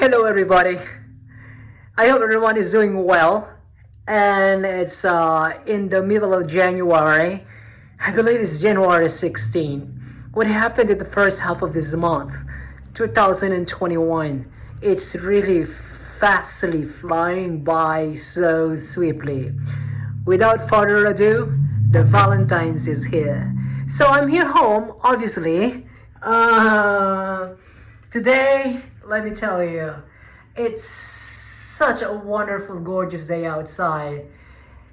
Hello, everybody. I hope everyone is doing well. And it's in the middle of January. I believe it's January 16. What happened in the first half of this month, 2021? It's really fastly flying by so swiftly. Without further ado, the Valentine's is here. So I'm here home, obviously. Today, let me tell you, it's such a wonderful, gorgeous day outside.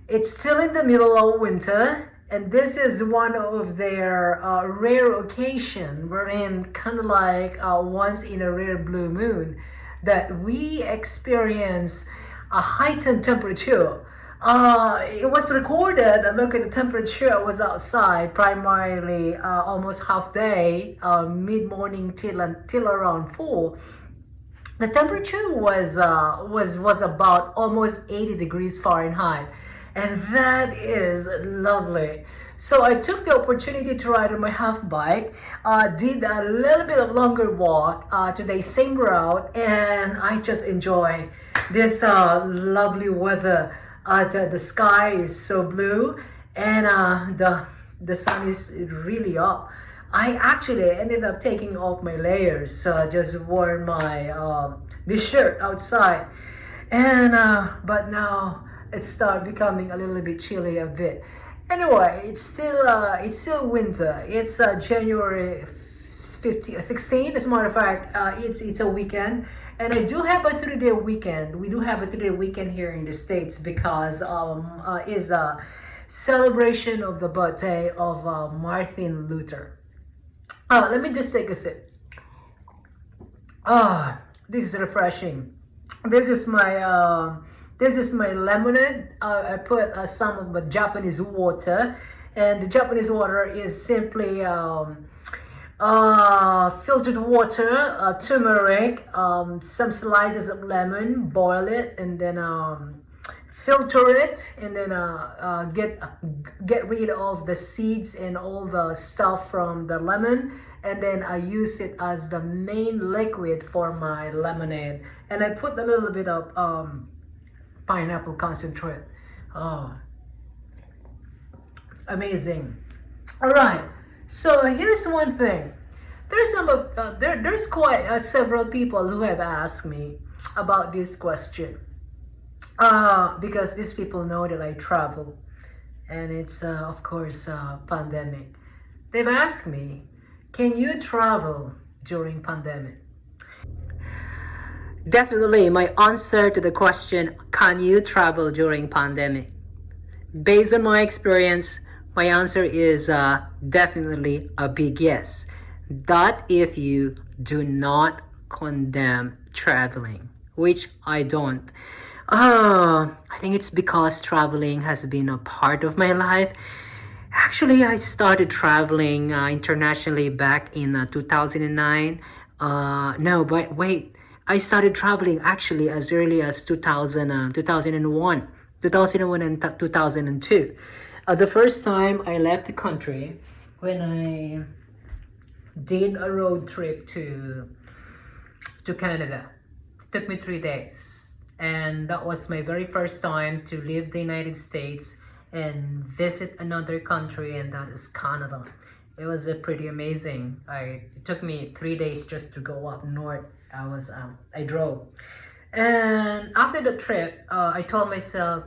It's still in the middle of winter, and this is one of their rare occasion wherein kind of like once in a rare blue moon that we experience a heightened temperature. It was recorded. Look at the temperature. I was outside primarily almost half day, mid morning till around 4. The temperature was about almost 80 degrees Fahrenheit, and that is lovely. So I took the opportunity to ride on my half bike, did a little bit of longer walk to the same route, and I just enjoy this lovely weather. The sky is so blue, and the sun is really up. I actually ended up taking off my layers, so I just wore my this shirt outside, and but now it started becoming a little bit chilly a bit. Anyway, it's still winter. It's January 16. As a matter of fact, it's a weekend. And I do have a 3-day weekend. We do have a 3-day weekend here in the States because is a celebration of the birthday of Martin Luther. Let me just take a sip. This is refreshing. This is my lemonade. I put some of the Japanese water, and the Japanese water is simply filtered water, turmeric, some slices of lemon, boil it, and then filter it, and then get rid of the seeds and all the stuff from the lemon, and then I use it as the main liquid for my lemonade, and I put a little bit of pineapple concentrate. Oh, amazing. All right. So here's one thing. There's quite several people who have asked me about this question. Because these people know that I travel, and it's of course pandemic. They've asked me, can you travel during pandemic? Definitely, my answer to the question, can you travel during pandemic? Based on my experience, my answer is definitely a big yes. That if you do not condemn traveling, which I don't. I think it's because traveling has been a part of my life. Actually, I started traveling internationally back in 2009. No, but wait. I started traveling actually as early as 2001 and 2002. The first time I left the country, when I did a road trip to Canada. It took me 3 days, and that was my very first time to leave the United States and visit another country, and that is Canada. It was pretty amazing. It took me 3 days just to go up north. I drove, and after the trip, I told myself,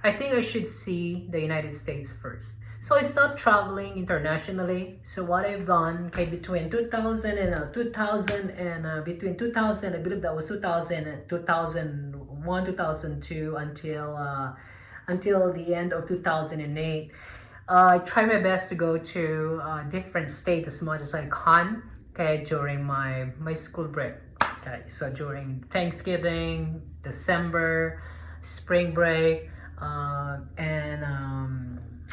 I think I should see the United States first. So I started traveling internationally. So what I've done, okay, between 2000 and 2000 and between 2000, I believe that was 2000 and 2001, 2002 until the end of 2008. I try my best to go to different states as much as I can. Okay, during my school break. Okay, so during Thanksgiving, December, spring break, and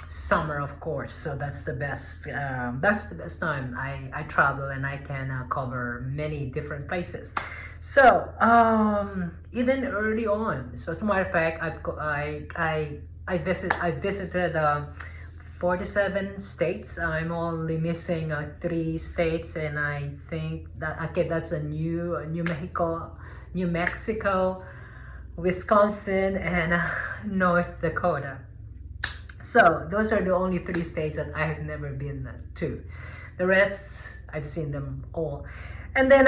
summer, of course. So that's the best. That's the best time I travel, and I can cover many different places. So even early on. So as a matter of fact, I visited 47 states. I'm only missing 3 states, and I think that okay, that's a New Mexico, Wisconsin, and North Dakota. So those are the only 3 states that I have never been to. The rest, I've seen them all. And then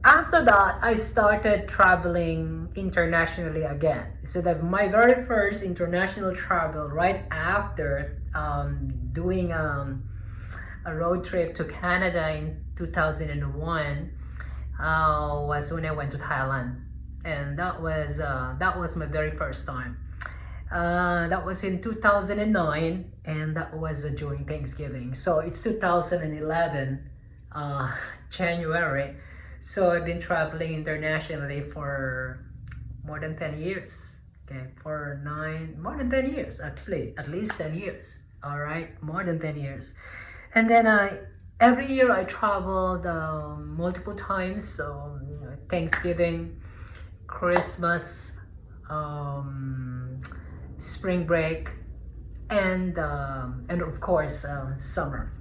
after that, I started traveling internationally again. So that my very first international travel right after doing a road trip to Canada in 2001 was when I went to Thailand, and that was my very first time. That was in 2009, and that was during Thanksgiving. So it's 2011 January. So I've been traveling internationally for more than 10 years. Okay, more than 10 years actually, at least 10 years. All right, more than 10 years. And then every year I traveled multiple times. So Thanksgiving, Christmas, spring break, and of course summer.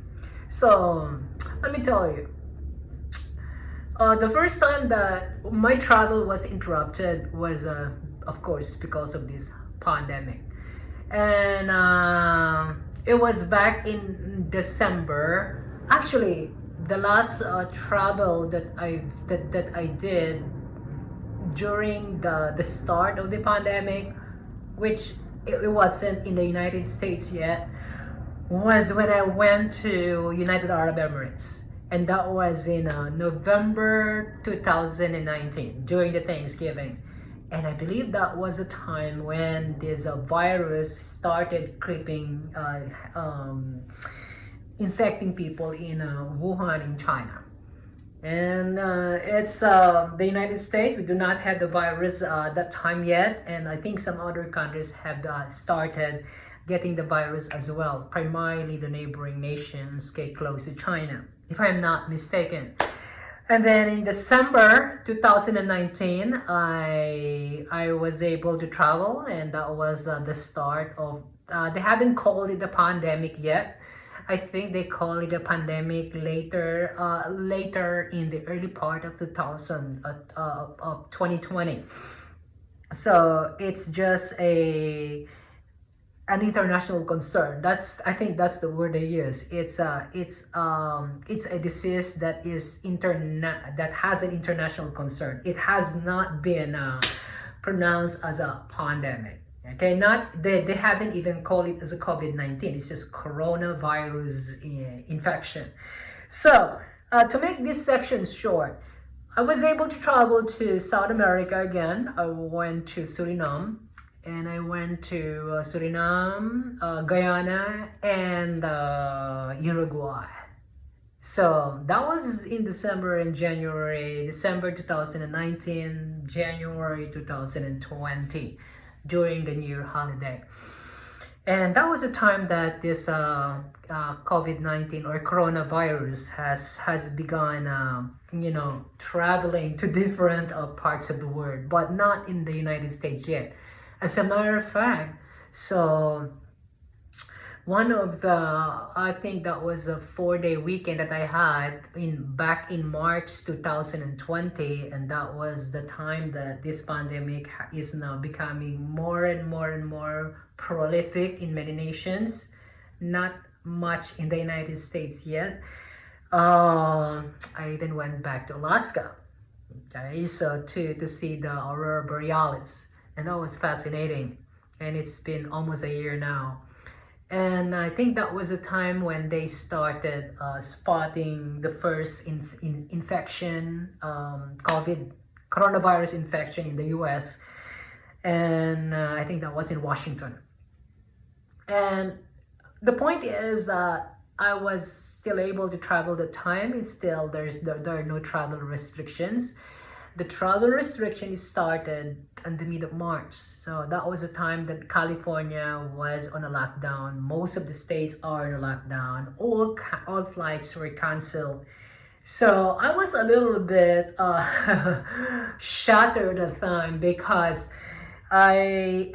So let me tell you, the first time that my travel was interrupted was of course because of this pandemic, and it was back in December. Actually, the last travel that I did during the start of the pandemic, which it wasn't in the United States yet, was when I went to United Arab Emirates, and that was in November 2019 during the Thanksgiving. And I believe that was a time when this virus started creeping, infecting people in Wuhan in China. And it's the United States. We do not have the virus that time yet, and I think some other countries have started getting the virus as well, primarily the neighboring nations get close to China, if I'm not mistaken. And then in December 2019, I was able to travel, and that was the start of, they haven't called it the pandemic yet. I think they call it a pandemic later in the early part of 2020. So it's just an international concern. I think that's the word they use. It's a disease that that has an international concern. It has not been pronounced as a pandemic. Okay, they haven't even called it as a COVID-19. It's just coronavirus infection. So to make this section short, I was able to travel to South America again. I went to Suriname, and I went to Suriname, Guyana, and Uruguay. So that was in December and January, December 2019, January 2020. During the New Year holiday. And that was a time that this COVID-19 or coronavirus has begun traveling to different parts of the world, but not in the United States yet. As a matter of fact, so one of the, I think that was a 4-day weekend that I had back in March 2020, and that was the time that this pandemic is now becoming more and more prolific in many nations, not much in the United States yet. I even went back to Alaska, okay, so to see the aurora borealis, and that was fascinating, and it's been almost a year now. And I think that was a time when they started spotting the first infection, coronavirus infection in the US. And I think that was in Washington. And the point is that I was still able to travel the time. It's still, there are no travel restrictions. The travel restriction started in the mid of March. So that was a time that California was on a lockdown. Most of the states are in a lockdown. All flights were canceled. So I was a little bit shattered at the time because I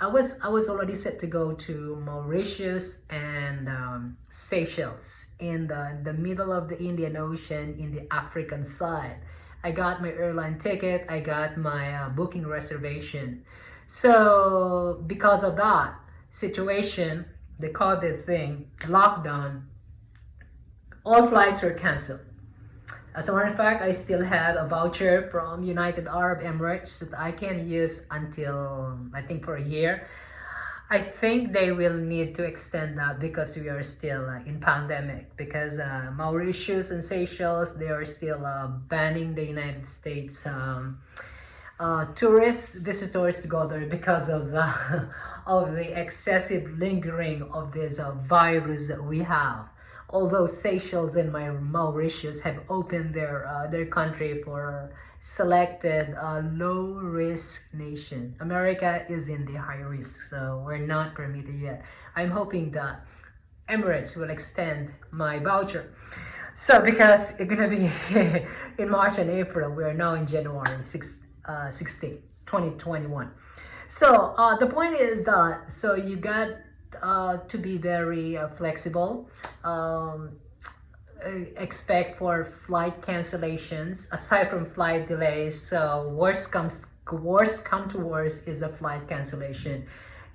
was already set to go to Mauritius and Seychelles in the middle of the Indian Ocean in the African side. I got my airline ticket, I got my booking reservation. So because of that situation, the COVID thing, lockdown, all flights were canceled. As a matter of fact, I still have a voucher from United Arab Emirates that I can use until I think for a year. I think they will need to extend that because we are still in pandemic. Because Mauritius and Seychelles, they are still banning the United States tourists, visitors to go there because of the of the excessive lingering of this virus that we have. Although Seychelles and Mauritius have opened their country for selected low risk nation, America is in the high risk, so we're not permitted yet. I'm hoping that Emirates will extend my voucher. So because it's gonna be in March and April, we are now in January 16, 2021. So the point is that so you got to be very flexible. Expect for flight cancellations aside from flight delays. So worst come to worst is a flight cancellation.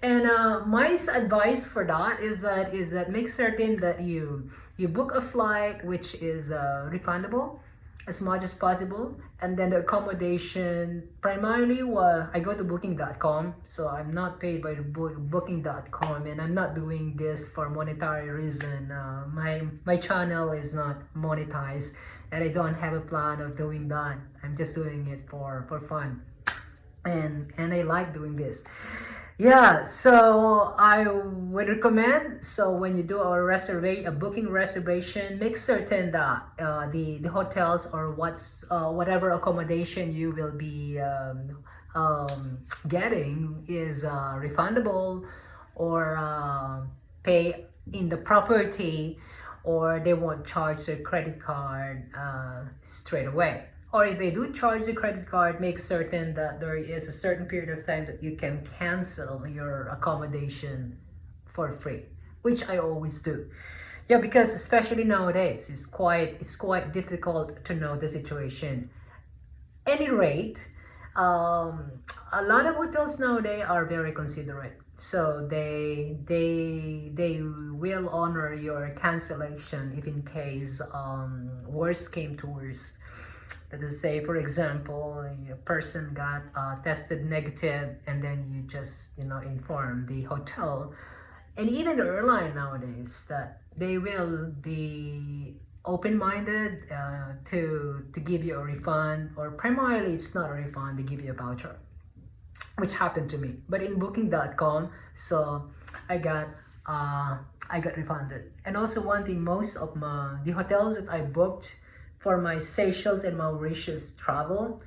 And my advice for that is that make certain that you book a flight which is refundable as much as possible, and then the accommodation primarily I go to booking.com, so I'm not paid by the booking.com, and I'm not doing this for monetary reason. My channel is not monetized, and I don't have a plan of doing that. I'm just doing it for fun, and I like doing this. Yeah, so I would recommend, so when you do a booking reservation, make certain that the hotels or whatever accommodation you will be getting is refundable, or pay in the property, or they won't charge their credit card straight away. Or if they do charge the credit card, make certain that there is a certain period of time that you can cancel your accommodation for free, which I always do. Yeah, because especially nowadays, it's quite difficult to know the situation. Any rate, a lot of hotels nowadays are very considerate, so they will honor your cancellation if in case worst came to worst. Let us say, for example, a person got tested negative, and then you just inform the hotel and even the airline nowadays that they will be open-minded to give you a refund, or primarily it's not a refund, they give you a voucher, which happened to me. But in booking.com, so I got refunded. And also one thing, most of the hotels that I booked for my Seychelles and Mauritius travel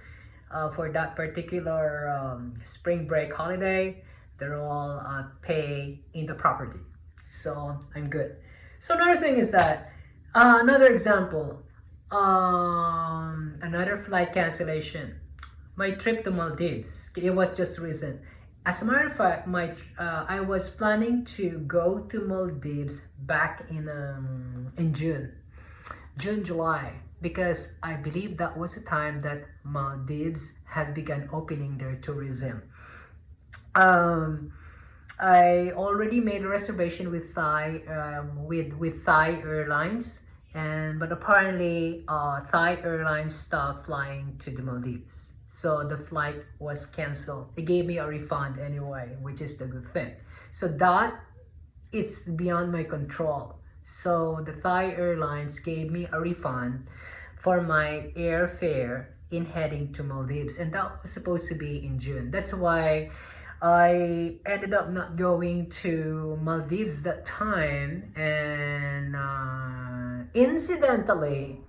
for that particular spring break holiday, they're all pay in the property, so I'm good. So another thing is that another example, another flight cancellation, my trip to Maldives. It was just recent. As a matter of fact, I was planning to go to Maldives back in July, because I believe that was the time that Maldives had begun opening their tourism. I already made a reservation with Thai Airlines, but apparently Thai Airlines stopped flying to the Maldives, so the flight was canceled. They gave me a refund anyway, which is the good thing. So that it's beyond my control. So the Thai Airlines gave me a refund for my airfare in heading to Maldives, and that was supposed to be in June. That's why I ended up not going to Maldives that time. And incidentally,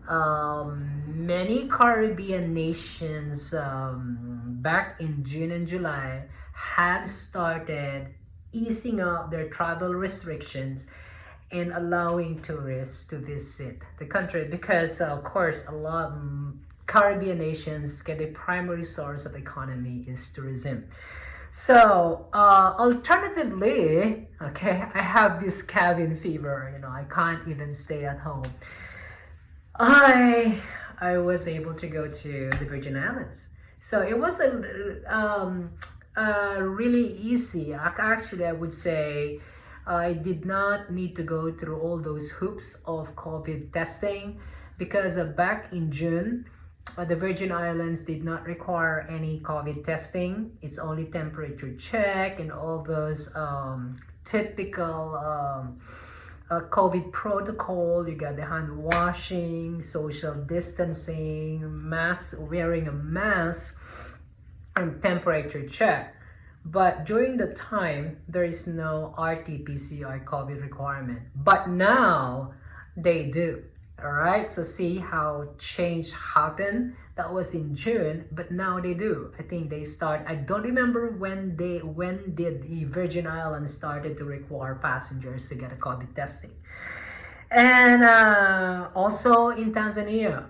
many Caribbean nations back in June and July have started easing up their travel restrictions and allowing tourists to visit the country, because of course a lot Caribbean nations get the primary source of economy is tourism. So, alternatively, okay, I have this cabin fever. I can't even stay at home. I was able to go to the Virgin Islands. So it was really easy. Actually, I would say I did not need to go through all those hoops of COVID testing because back in June, the Virgin Islands did not require any COVID testing. It's only temperature check and all those typical COVID protocol. You got the hand washing, social distancing, mask, wearing a mask, and temperature check. But during the time, there is no RT-PCR COVID requirement. But now they do. All right, so see how change happened. That was in June, but now they do. I think they start. I don't remember when did the Virgin Islands started to require passengers to get a COVID testing. And also in Tanzania,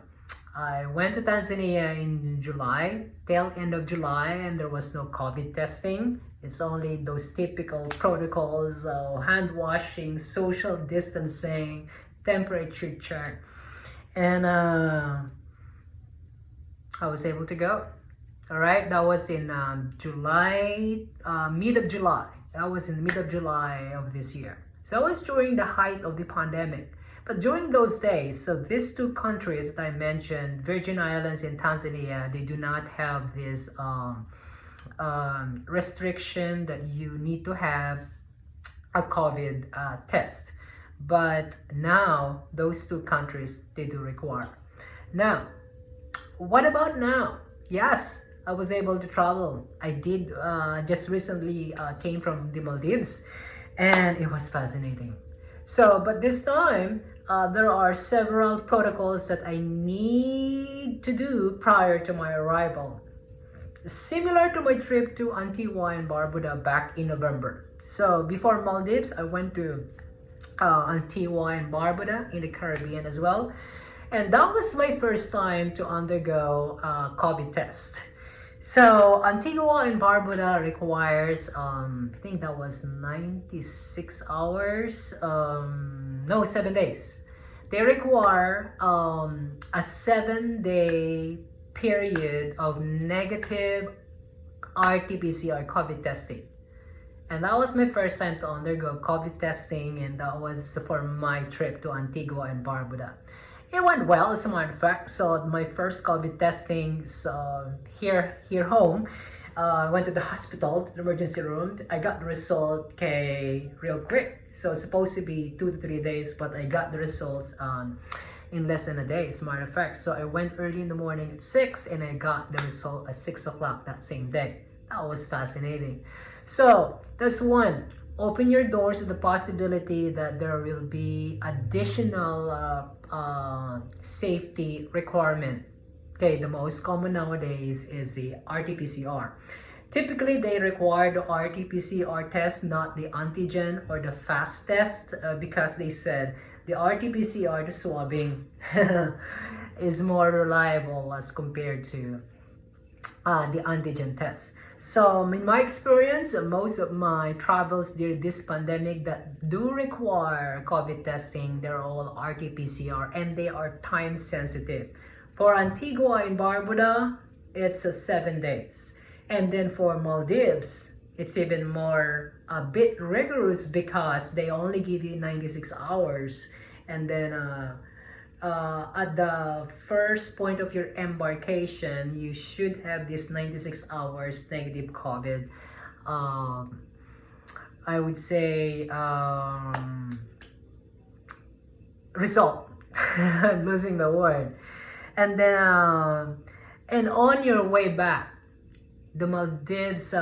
I went to Tanzania in July, tail end of July, and there was no COVID testing. It's only those typical protocols, hand washing, social distancing, temperature check, and I was able to go. All right, that was in July, mid of July. That was in mid of July of this year. So that was during the height of the pandemic. But during those days, so these two countries that I mentioned, Virgin Islands and Tanzania, they do not have this restriction that you need to have a COVID test. But now those two countries, they do require. Now, what about now? Yes, I was able to travel. I did just recently came from the Maldives, and it was fascinating. So, but this time there are several protocols that I need to do prior to my arrival, similar to my trip to Antigua and Barbuda back in November. So before Maldives, I went to Antigua and Barbuda in the Caribbean as well, and that was my first time to undergo a COVID test. So Antigua and Barbuda requires I think that was 96 hours, no, 7 days. They require a 7-day period of negative RT-PCR COVID testing. And that was my first time to undergo COVID testing, and that was for my trip to Antigua and Barbuda. It went well, as a matter of fact. So my first COVID testing here home, I went to the hospital, the emergency room. I got the result real quick. So it's supposed to be 2 to 3 days, but I got the results in less than a day, as a matter of fact. So I went early in the morning at 6, and I got the result at 6 o'clock that same day. That was fascinating. So that's one. Open your doors to the possibility that there will be additional safety requirement. Okay, the most common nowadays is the RT-PCR. Typically, they require the RT-PCR test, not the antigen or the fast test, because they said the RT-PCR, the swabbing, is more reliable as compared to the antigen test. So in my experience, most of my travels during this pandemic that do require COVID testing, they're all RT-PCR, and they are time sensitive. For Antigua and Barbuda, it's 7 days. And then for Maldives, it's even more a bit rigorous because they only give you 96 hours. And then at the first point of your embarkation, you should have this 96 hours negative COVID. I would say result. I'm losing the word. And then and on your way back, the Maldives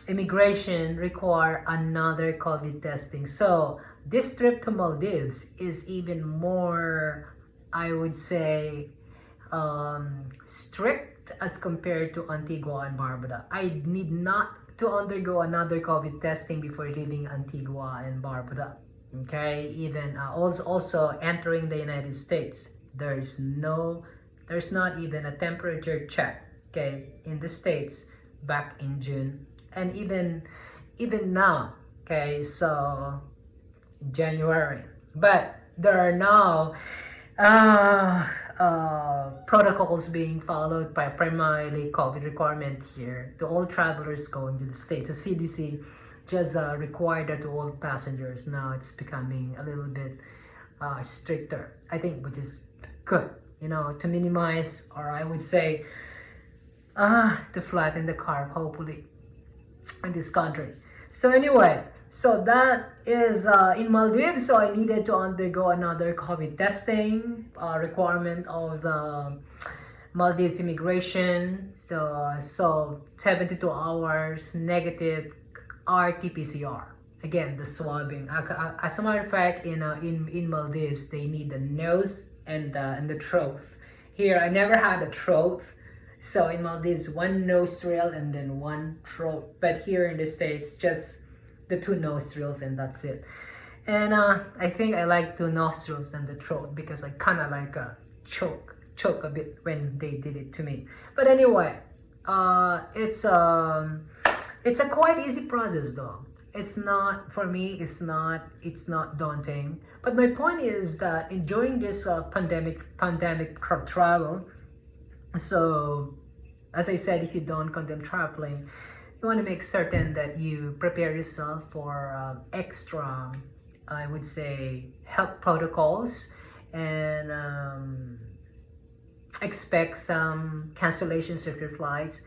immigration require another COVID testing. So this trip to Maldives is even more, I would say, strict as compared to Antigua and Barbuda. I need not to undergo another COVID testing before leaving Antigua and Barbuda. Okay, even also entering the United States. There's not even a temperature check, okay, in the States back in June, and even now, okay, so January. But there are now protocols being followed by primarily COVID requirement here to all travelers going to the States. The CDC just required that to all passengers. Now it's becoming a little bit stricter, I think, which is good, to minimize, or I would say, to flatten the curve, hopefully, in this country. So anyway, so that is in Maldives. So I needed to undergo another COVID testing requirement of the Maldives immigration. So 72 hours negative RT-PCR. Again, the swabbing. As a matter of fact, in Maldives, they need the nose and the throat. Here, I never had a throat. So in Maldives, one nostril and then one throat. But here in the States, just the two nostrils and that's it. And I think I like two nostrils and the throat because I kind of like choke a bit when they did it to me. But anyway, it's a quite easy process though. It's not, for me, it's not daunting. But my point is that during this pandemic travel, so as I said, if you don't condemn traveling, you want to make certain that you prepare yourself for extra, I would say, health protocols, and expect some cancellations of your flights,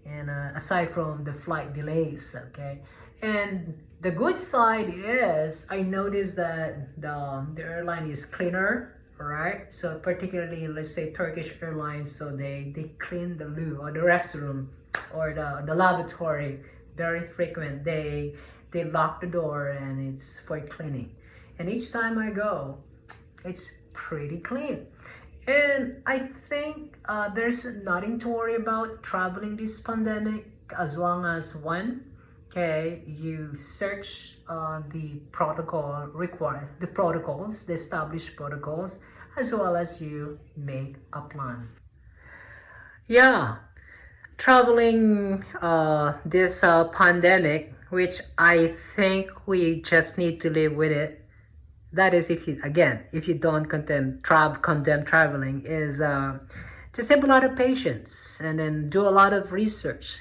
and aside from the flight delays, okay. And the good side is I noticed that the airline is cleaner, right? So particularly, let's say Turkish Airlines, so they clean the loo or the restroom or the lavatory very frequent. They lock the door and it's for cleaning. And each time I go, it's pretty clean. And I think there's nothing to worry about traveling this pandemic, as long as okay, you search the protocols, the established protocols, as well as you make a plan. Yeah, traveling this pandemic, which I think we just need to live with it. That is, if you don't condemn traveling, is just have a lot of patience and then do a lot of research,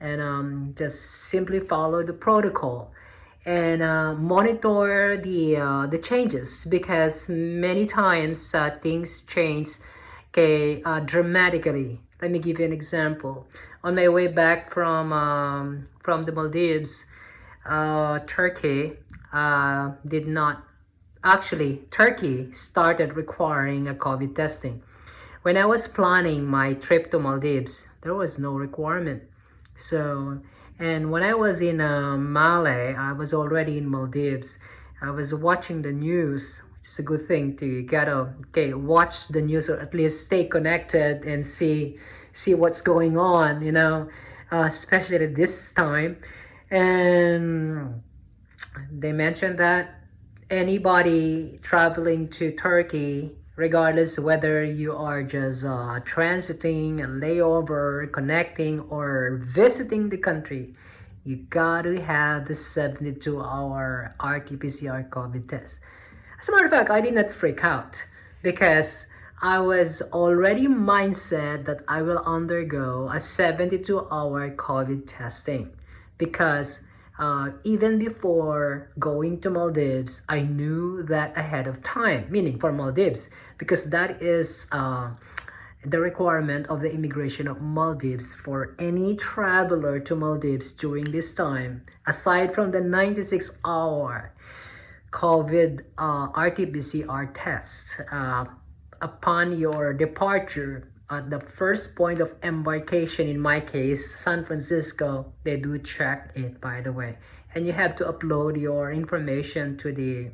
and just simply follow the protocol and monitor the changes, because many times things change, okay, dramatically. Let me give you an example. On my way back from the Maldives, Turkey Turkey started requiring a COVID testing. When I was planning my trip to Maldives, there was no requirement. So, and when I was in Malé, I was already in Maldives. I was watching the news, which is a good thing to watch the news, or at least stay connected and see what's going on, especially at this time. And they mentioned that anybody traveling to Turkey, regardless whether you are just transiting, a layover, connecting, or visiting the country, you gotta have the 72-hour RT-PCR COVID test. As a matter of fact, I did not freak out because I was already mindset that I will undergo a 72-hour COVID testing, because even before going to Maldives, I knew that ahead of time, meaning for Maldives, because that is the requirement of the immigration of Maldives for any traveler to Maldives during this time, aside from the 96-hour COVID RT-PCR test upon your departure at the first point of embarkation. In my case, San Francisco, they do check it, by the way, and you have to upload your information to the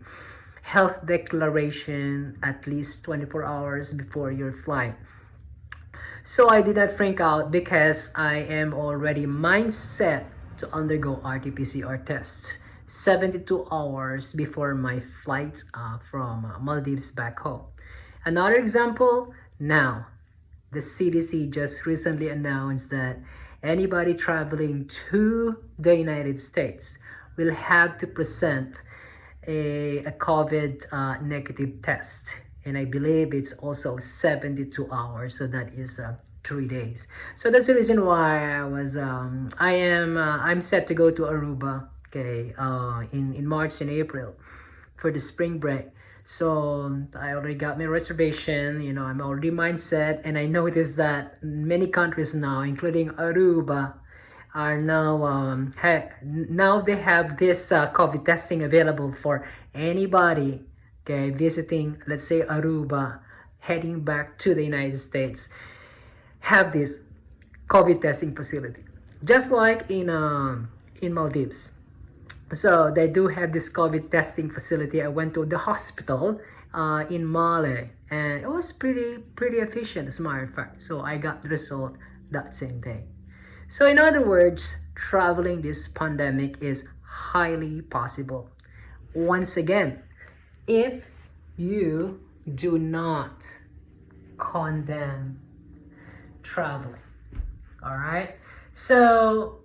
health declaration at least 24 hours before your flight. So I did not freak out because I am already mindset to undergo RT-PCR tests 72 hours before my flight from Maldives back home. Another example, now, the CDC just recently announced that anybody traveling to the United States will have to present a COVID negative test. And I believe it's also 72 hours, so that is 3 days. So that's the reason why I'm set to go to Aruba, okay, in March and April for the spring break. So I already got my reservation, I'm already mindset, and I noticed that many countries now, including Aruba, are now they have this COVID testing available for anybody, okay, visiting, let's say, Aruba, heading back to the United States, have this COVID testing facility, just like in Maldives. So they do have this COVID testing facility. I went to the hospital in Male, and it was pretty efficient, as a matter of fact. So I got the result that same day. So in other words, traveling this pandemic is highly possible. Once again, if you do not condemn traveling. All right. So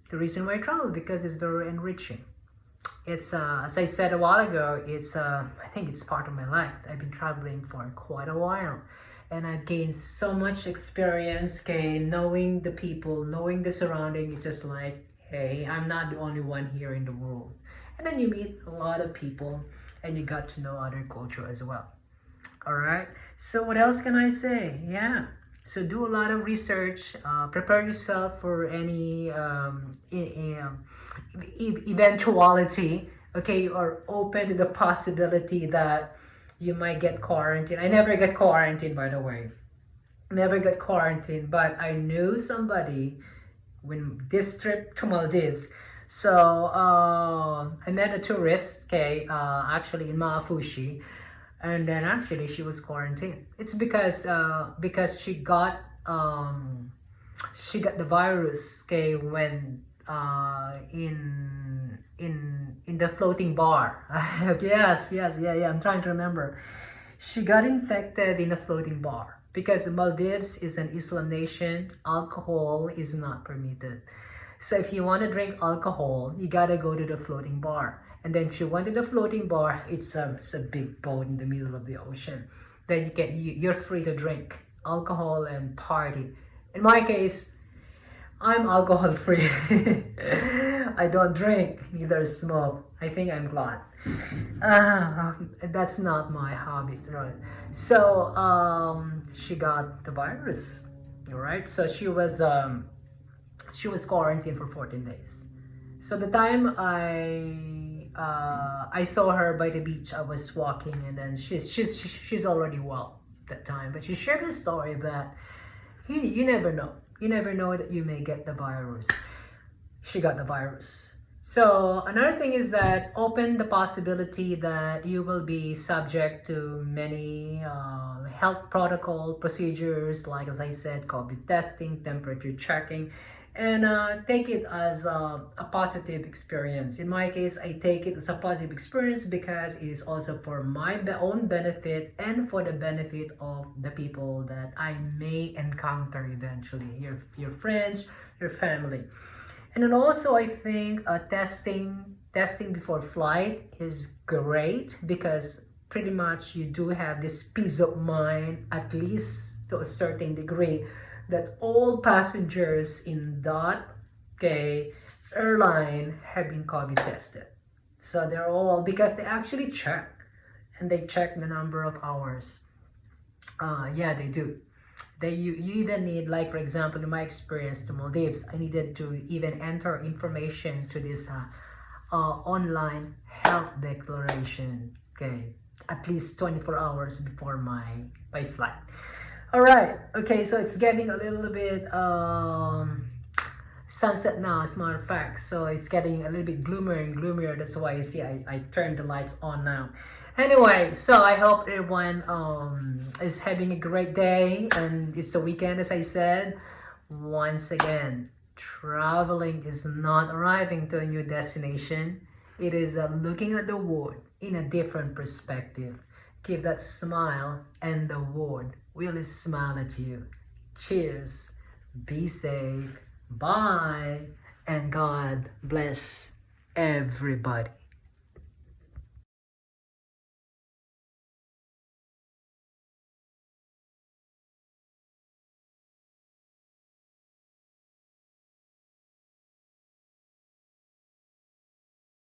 the reason why I travel, because it's very enriching. It's as I said a while ago, it's I think it's part of my life. I've been traveling for quite a while, and I've gained so much experience, okay, knowing the people, knowing the surrounding. It's just like, hey, I'm not the only one here in the world. And then you meet a lot of people, and you got to know other culture as well. All right. So what else can I say? Yeah. So do a lot of research. Prepare yourself for any eventuality. Okay, you are open to the possibility that you might get quarantined. I never get quarantined, by the way. Never got quarantined, but I knew somebody when this trip to Maldives. So I met a tourist, okay, actually in Maafushi. And then actually she was quarantined. It's because she got the virus, okay, when in the floating bar. Yes, yeah. I'm trying to remember. She got infected in a floating bar because Maldives is an Islam nation. Alcohol is not permitted. So if you want to drink alcohol, you gotta go to the floating bar. And then she went to the floating bar. It's a big boat in the middle of the ocean. Then you're free to drink alcohol and party. In my case, I'm alcohol free. I don't drink, neither smoke. I think I'm glad. That's not my hobby, right? So she got the virus. All right. So she was quarantined for 14 days. So the time I saw her by the beach, I was walking, and then she's already well that time. But she shared a story that you never know. You never know that you may get the virus. She got the virus. So another thing is that open the possibility that you will be subject to many health protocol procedures, like as I said, COVID testing, temperature checking. And take it as a positive experience. In my case, I take it as a positive experience because it is also for my own benefit and for the benefit of the people that I may encounter eventually, your friends, your family. And then also I think testing before flight is great because pretty much you do have this peace of mind, at least to a certain degree, that all passengers in that airline have been COVID tested. So they're all, because they actually check, and they check the number of hours. Yeah, they do. You even need, like for example, in my experience to Maldives, I needed to even enter information to this online health declaration, okay, at least 24 hours before my flight. All right, okay, so it's getting a little bit sunset now, as a matter of fact. So it's getting a little bit gloomier and gloomier. That's why you see I turned the lights on now. Anyway, so I hope everyone is having a great day, and it's a weekend, as I said. Once again, traveling is not arriving to a new destination. It is looking at the word in a different perspective. Give that smile and the word will smile at you. Cheers. Be safe. Bye. And God bless everybody.